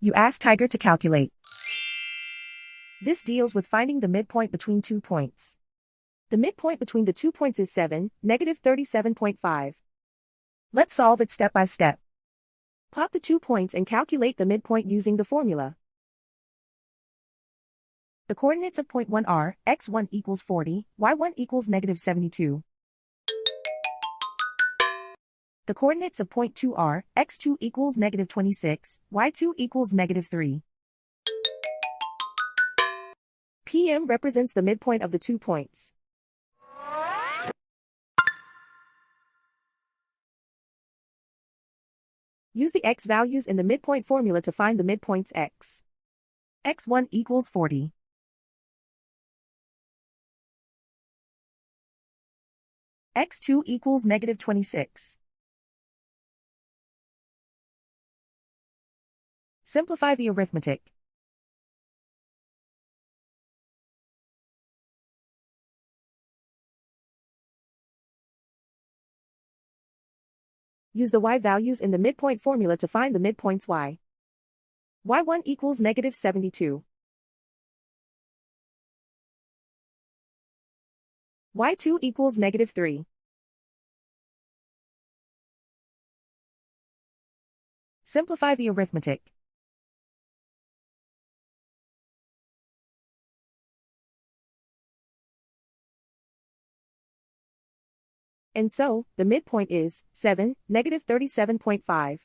You ask Tiger to calculate. This deals with finding the midpoint between 2 points. The midpoint between the 2 points is 7, negative 37.5. Let's solve it step by step. Plot the 2 points and calculate the midpoint using the formula. The coordinates of point 1 are, x1 equals 40, y1 equals negative 72. The coordinates of point 2 are, x2 equals negative 26, y2 equals negative 3. PM represents the midpoint of the 2 points. Use the x values in the midpoint formula to find the midpoints x. x1 equals 40. x2 equals negative 26. Simplify the arithmetic. Use the y values in the midpoint formula to find the midpoints y. y1 equals negative 72. y2 equals negative 3. Simplify the arithmetic. And so, the midpoint is 7, negative 37.5.